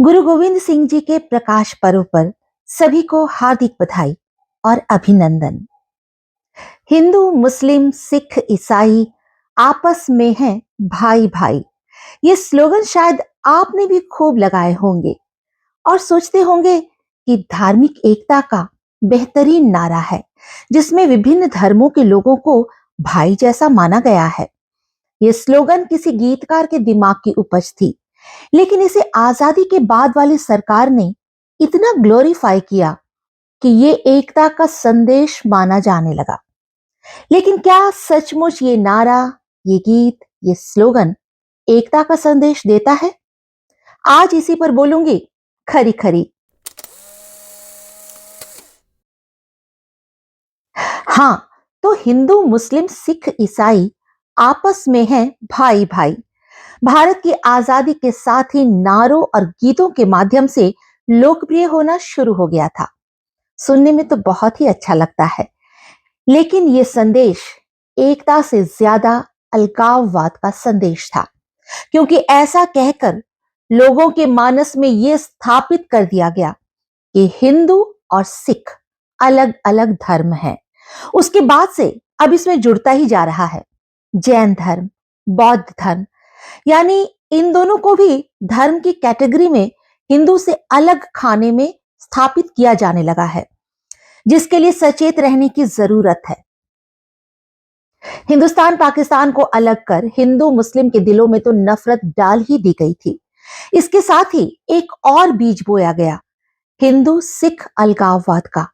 गुरु गोविंद सिंह जी के प्रकाश पर्व पर सभी को हार्दिक बधाई और अभिनंदन। हिंदू, मुस्लिम, सिख, ईसाई आपस में हैं भाई भाई। ये स्लोगन शायद आपने भी खूब लगाए होंगे और सोचते होंगे कि धार्मिक एकता का बेहतरीन नारा है, जिसमें विभिन्न धर्मों के लोगों को भाई जैसा माना गया है। ये स्लोगन किसी गीतकार के दिमाग की उपज थी, लेकिन इसे आजादी के बाद वाली सरकार ने इतना ग्लोरीफाई किया कि ये एकता का संदेश माना जाने लगा। लेकिन क्या सचमुच ये नारा, ये गीत, ये स्लोगन एकता का संदेश देता है? आज इसी पर बोलूंगी खरी खरी। हाँ, तो हिंदू, मुस्लिम, सिख, ईसाई आपस में हैं भाई भाई। भारत की आजादी के साथ ही नारों और गीतों के माध्यम से लोकप्रिय होना शुरू हो गया था। सुनने में तो बहुत ही अच्छा लगता है, लेकिन यह संदेश एकता से ज्यादा अलगाववाद का संदेश था, क्योंकि ऐसा कहकर लोगों के मानस में यह स्थापित कर दिया गया कि हिंदू और सिख अलग अलग धर्म हैं। उसके बाद से अब इसमें जुड़ता ही जा रहा है जैन धर्म, बौद्ध धर्म, यानी इन दोनों को भी धर्म की कैटेगरी में हिंदू से अलग खाने में स्थापित किया जाने लगा है, जिसके लिए सचेत रहने की जरूरत है। हिंदुस्तान पाकिस्तान को अलग कर हिंदू मुस्लिम के दिलों में तो नफरत डाल ही दी गई थी। इसके साथ ही एक और बीज बोया गया, हिंदू सिख अलगाववाद का।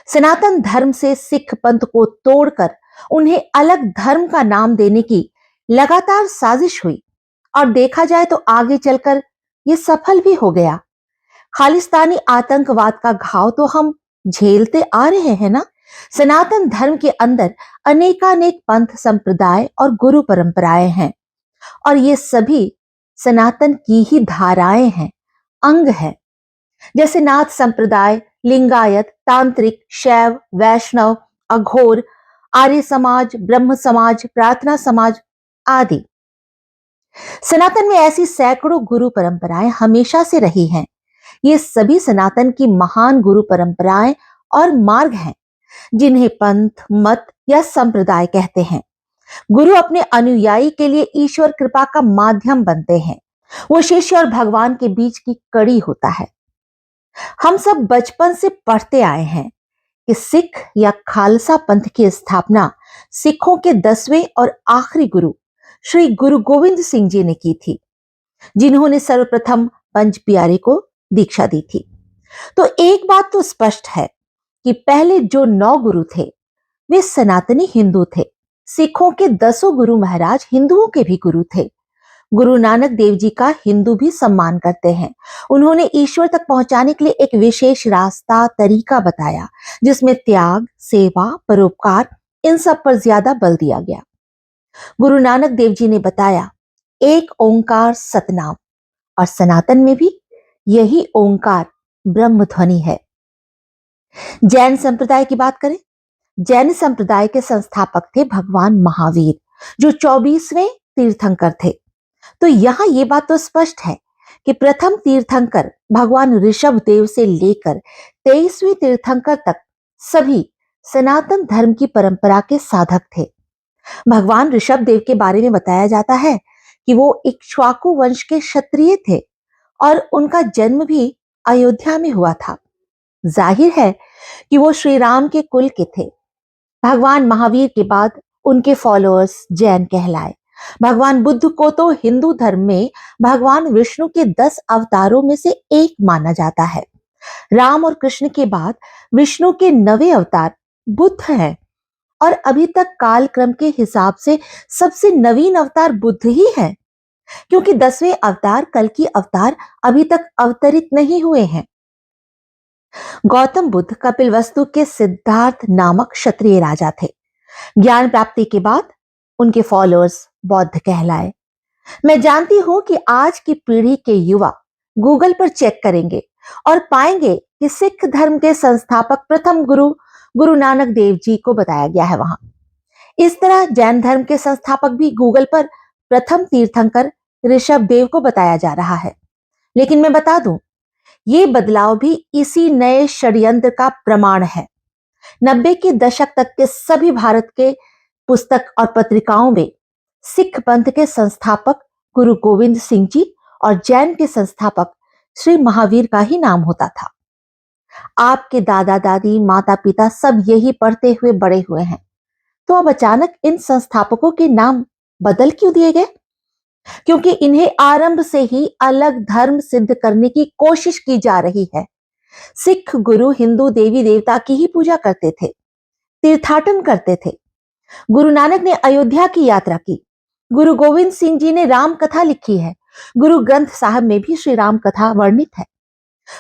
सनातन धर्म से सिख पंथ को तोड़कर उन्हें अलग धर्म का नाम देने की लगातार साजिश हुई, और देखा जाए तो आगे चलकर यह सफल भी हो गया। खालिस्तानी आतंकवाद का घाव तो हम झेलते आ रहे हैं ना। सनातन धर्म के अंदर अनेकानेक पंथ, संप्रदाय और गुरु परंपराएं हैं, और ये सभी सनातन की ही धाराएं हैं, अंग है। जैसे नाथ संप्रदाय, लिंगायत, तांत्रिक, शैव, वैष्णव, अघोर, आर्य समाज, ब्रह्म समाज, प्रार्थना समाज आदि। सनातन में ऐसी सैकड़ों गुरु परंपराएं हमेशा से रही हैं। ये सभी सनातन की महान गुरु परंपराएं और मार्ग हैं, जिन्हें पंथ, मत या संप्रदाय कहते हैं। गुरु अपने अनुयायी के लिए ईश्वर कृपा का माध्यम बनते हैं। वो शिष्य और भगवान के बीच की कड़ी होता है। हम सब बचपन से पढ़ते आए हैं कि सिख या खालसा पंथ की स्थापना सिखों के 10वें और आखिरी गुरु श्री गुरु गोविंद सिंह जी ने की थी, जिन्होंने सर्वप्रथम पंच प्यारे को दीक्षा दी थी। तो एक बात तो स्पष्ट है कि पहले जो 9 गुरु थे वे सनातनी हिंदू थे। सिखों के 10 गुरु महाराज हिंदुओं के भी गुरु थे। गुरु नानक देव जी का हिंदू भी सम्मान करते हैं। उन्होंने ईश्वर तक पहुंचाने के लिए एक विशेष रास्ता, तरीका बताया, जिसमें त्याग, सेवा, परोपकार, इन सब पर ज्यादा बल दिया गया। गुरु नानक देव जी ने बताया, एक ओंकार सतनाम, और सनातन में भी यही ओंकार ब्रह्म ध्वनि है। जैन संप्रदाय की बात करें, जैन संप्रदाय के संस्थापक थे भगवान महावीर, जो 24वें तीर्थंकर थे। तो यहां यह बात तो स्पष्ट है कि प्रथम तीर्थंकर भगवान ऋषभ देव से लेकर 23वें तीर्थंकर तक सभी सनातन धर्म की परंपरा के साधक थे। भगवान ऋषभ देव के बारे में बताया जाता है कि वो इक्ष्वाकु वंश के क्षत्रिय थे, और उनका जन्म भी अयोध्या में हुआ था। जाहिर है कि वो श्री राम के कुल के थे। भगवान महावीर के बाद उनके फॉलोअर्स जैन कहलाए। भगवान बुद्ध को तो हिंदू धर्म में भगवान विष्णु के 10 अवतारों में से एक माना जाता है। राम और कृष्ण के बाद विष्णु के 9वें अवतार बुद्ध हैं, और अभी तक कालक्रम के हिसाब से सबसे नवीन अवतार बुद्ध ही है, क्योंकि 10वें अवतार कल्कि अवतार अभी तक अवतरित नहीं हुए हैं। गौतम बुद्ध कपिलवस्तु के सिद्धार्थ नामक क्षत्रिय राजा थे। ज्ञान प्राप्ति के बाद उनके फॉलोअर्स बौद्ध कहलाए। मैं जानती हूं कि आज की पीढ़ी के युवा गूगल पर चेक करेंगे और पाएंगे कि सिख धर्म के संस्थापक प्रथम गुरु गुरु नानक देव जी को बताया गया है वहां। इस तरह जैन धर्म के संस्थापक भी गूगल पर प्रथम तीर्थंकर ऋषभ देव को बताया जा रहा है। लेकिन मैं बता दूं ये बदलाव भी इसी नए षड्यंत्र का प्रमाण है। 90 के दशक तक के सभी भारत के पुस्तक और पत्रिकाओं में सिख पंथ के संस्थापक गुरु गोविंद सिंह जी और जैन के संस्थापक श्री महावीर का ही नाम होता था। आपके दादा दादी माता पिता सब यही पढ़ते हुए बड़े हुए हैं, तो अब अचानक इन संस्थापकों के नाम बदल क्यों दिए गए? क्योंकि इन्हें आरंभ से ही अलग धर्म सिद्ध करने की कोशिश की जा रही है। सिख गुरु हिंदू देवी देवता की ही पूजा करते थे, तीर्थाटन करते थे। गुरु नानक ने अयोध्या की यात्रा की। गुरु गोविंद सिंह जी ने राम कथा लिखी है। गुरु ग्रंथ साहब में भी श्री राम कथा वर्णित है।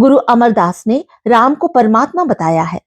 गुरु अमरदास ने राम को परमात्मा बताया है।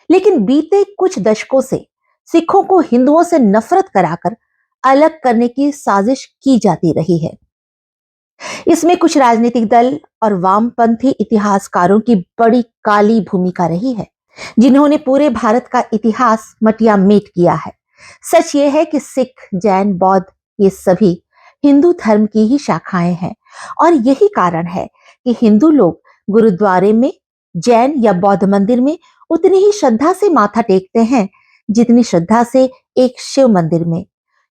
लेकिन बीते कुछ दशकों से सिखों को हिंदुओं से नफरत कराकर अलग करने की साजिश की जाती रही है। इसमें कुछ राजनीतिक दल और वामपंथी इतिहासकारों की बड़ी काली भूमिका रही है, जिन्होंने पूरे भारत का इतिहास मटियामेट किया है। सच यह है कि सिख, जैन, बौद्ध ये सभी हिंदू धर्म की ही शाखाएं हैं और यही कारण है कि हिंदू लोग गुरुद्वारे में, जैन या बौद्ध मंदिर में उतनी ही श्रद्धा से माथा टेकते हैं जितनी श्रद्धा से एक शिव मंदिर में।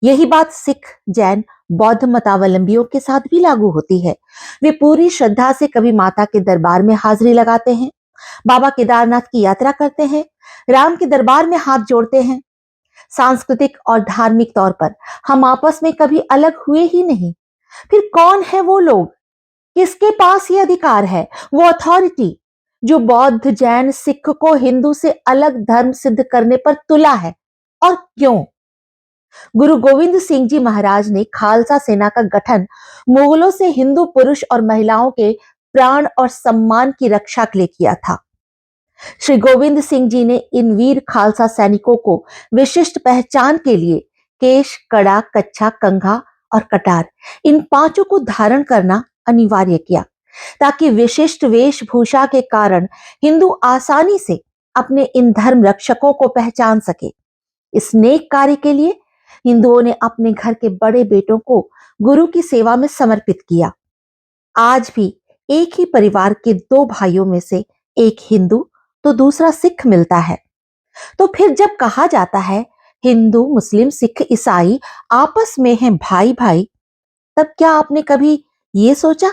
यही बात सिख, जैन, बौद्ध मतावलंबियों के साथ भी लागू होती है। वे पूरी श्रद्धा से कभी माता के दरबार में हाजिरी लगाते हैं, बाबा केदारनाथ की यात्रा करते हैं, राम के दरबार में हाथ जोड़ते हैं। सांस्कृतिक और धार्मिक तौर पर हम आपस में कभी अलग हुए ही नहीं। फिर कौन है वो लोग, किसके पास ये अधिकार है, वो अथॉरिटी जो बौद्ध, जैन, सिख को हिंदू से अलग धर्म सिद्ध करने पर तुला है? और क्यों? गुरु गोविंद सिंह जी महाराज ने खालसा सेना का गठन मुगलों से हिंदू पुरुष और महिलाओं के प्राण और सम्मान की रक्षा के लिए किया था। श्री गोविंद सिंह जी ने इन वीर खालसा सैनिकों को विशिष्ट पहचान के लिए केश, कड़ा, कच्छा, कंघा और कटार इन पांचों को धारण करना अनिवार्य किया, ताकि विशिष्ट वेशभूषा के कारण हिंदू आसानी से अपने इन धर्म रक्षकों को पहचान सके। इस नेक कार्य के लिए हिंदुओं ने अपने घर के बड़े बेटों को गुरु की सेवा में समर्पित किया। आज भी एक ही परिवार के दो भाइयों में से एक हिंदू तो दूसरा सिख मिलता है। तो फिर जब कहा जाता है हिंदू, मुस्लिम, सिख, ईसाई आपस में हैं भाई भाई, तब क्या आपने कभी ये सोचा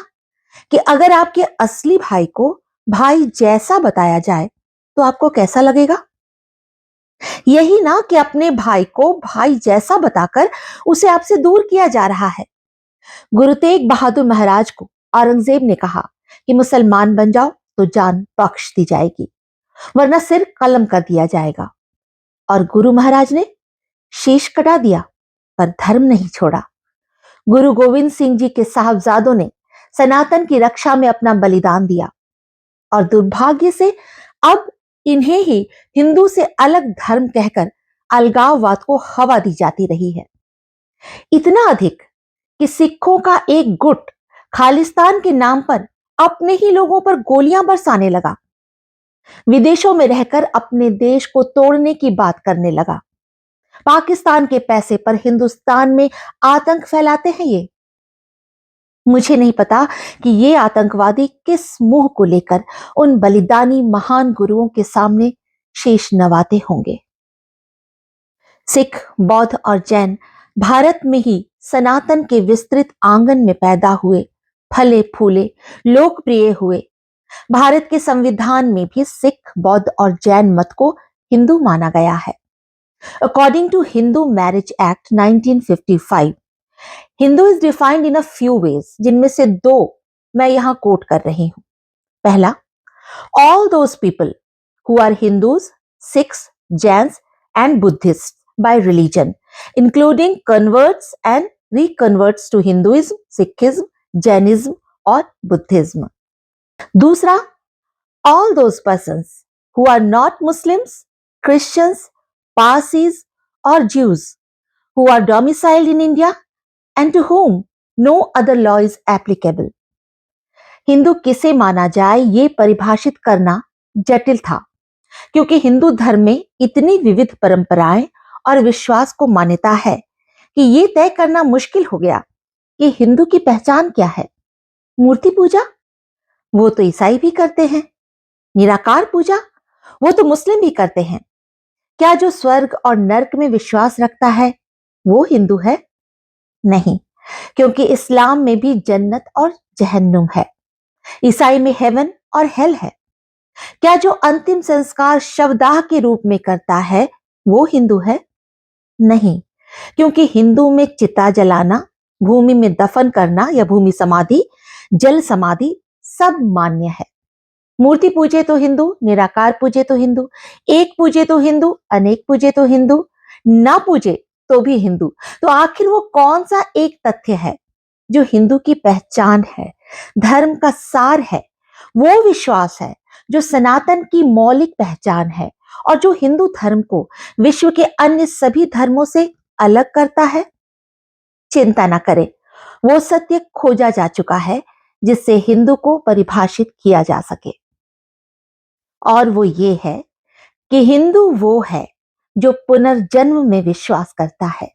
कि अगर आपके असली भाई को भाई जैसा बताया जाए तो आपको कैसा लगेगा? यही ना कि अपने भाई को भाई जैसा बताकर उसे आपसे दूर किया जा रहा है। गुरु तेग बहादुर महाराज को औरंगजेब ने कहा कि मुसलमान बन जाओ तो जान बख्श दी जाएगी, वरना सिर कलम कर दिया जाएगा। और गुरु महाराज ने शीश कटा दिया पर धर्म नहीं छोड़ा। गुरु गोविंद सिंह जी के साहबजादों ने सनातन की रक्षा में अपना बलिदान दिया और दुर्भाग्य से अब इन्हें ही हिंदू से अलग धर्म कहकर अलगाववाद को हवा दी जाती रही है। इतना अधिक कि सिखों का एक गुट खालिस्तान के नाम पर अपने ही लोगों पर गोलियां बरसाने लगा, विदेशों में रहकर अपने देश को तोड़ने की बात करने लगा। पाकिस्तान के पैसे पर हिंदुस्तान में आतंक फैलाते हैं ये। मुझे नहीं पता कि ये आतंकवादी किस मुंह को लेकर उन बलिदानी महान गुरुओं के सामने शीश नवाते होंगे। सिख, बौद्ध और जैन भारत में ही सनातन के विस्तृत आंगन में पैदा हुए, फले फूले, लोकप्रिय हुए। भारत के संविधान में भी सिख, बौद्ध और जैन मत को हिंदू माना गया है। According to Hindu marriage act 1955, Hindu is defined in a few ways, जिनमें से दो मैं यहां कोट कर रही हूं। पहला, all those people who are Hindus, Sikhs, Jains and Buddhist by religion, including converts and reconverts to Hinduism, Sikhism, Jainism और बुद्धिज्म। दूसरा, all those persons who are not Muslims, Christians, Parsis or Jews who are domiciled in India and to whom no other law is applicable. Hindu किसे माना जाए ये परिभाषित करना जटिल था, क्योंकि हिंदू धर्म में इतनी विविध परंपराएं और विश्वास को मान्यता है कि ये तय करना मुश्किल हो गया कि हिंदू की पहचान क्या है। मूर्ति पूजा, वो तो ईसाई भी करते हैं। निराकार पूजा, वो तो मुस्लिम भी करते हैं। क्या जो स्वर्ग और नर्क में विश्वास रखता है वो हिंदू है? नहीं, क्योंकि इस्लाम में भी जन्नत और जहन्नुम है। ईसाई में हेवन और हेल है। क्या जो अंतिम संस्कार शवदाह के रूप में करता है वो हिंदू है? नहीं, क्योंकि हिंदू में चिता जलाना, भूमि में दफन करना या भूमि समाधि, जल समाधि सब मान्य है। मूर्ति पूजे तो हिंदू, निराकार पूजे तो हिंदू, एक पूजे तो हिंदू, अनेक पूजे तो हिंदू, ना पूजे तो भी हिंदू। तो आखिर वो कौन सा एक तथ्य है जो हिंदू की पहचान है, धर्म का सार है, वो विश्वास है जो सनातन की मौलिक पहचान है और जो हिंदू धर्म को विश्व के अन्य सभी धर्मों से अलग करता है? चिंता ना करें, वो सत्य खोजा जा चुका है जिससे हिंदू को परिभाषित किया जा सके। और वो ये है कि हिंदू वो है जो पुनर्जन्म में विश्वास करता है।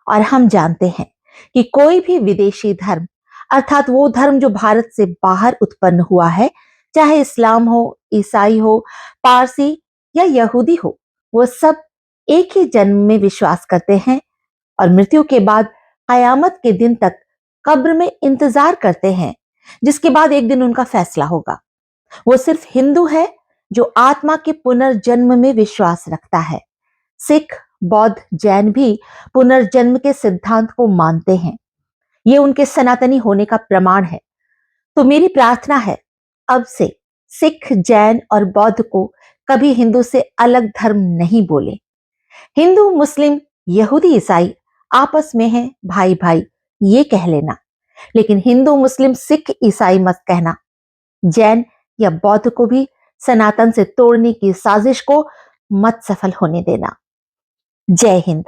और हम जानते हैं कि कोई भी विदेशी धर्म, अर्थात वो धर्म जो भारत से बाहर उत्पन्न हुआ है, चाहे इस्लाम हो, ईसाई हो, पारसी या यहूदी हो, वो सब एक ही जन्म में विश्वास करते हैं और मृत्यु के बाद कयामत के दिन तक कब्र में इंतजार करते हैं, जिसके बाद एक दिन उनका फैसला होगा। वो सिर्फ हिंदू है जो आत्मा के पुनर्जन्म में विश्वास रखता है। सिख, बौद्ध, जैन भी पुनर्जन्म के सिद्धांत को मानते हैं। ये उनके सनातनी होने का प्रमाण है। तो मेरी प्रार्थना है, अब से सिख, जैन और बौद्ध को कभी हिंदू से अलग धर्म नहीं बोले। हिंदू, मुस्लिम, यहूदी, ईसाई आपस में हैं भाई भाई, ये कह लेना। लेकिन हिंदू, मुस्लिम, सिख, ईसाई मत कहना। जैन या बौद्ध को भी सनातन से तोड़ने की साजिश को मत सफल होने देना। जय हिंद।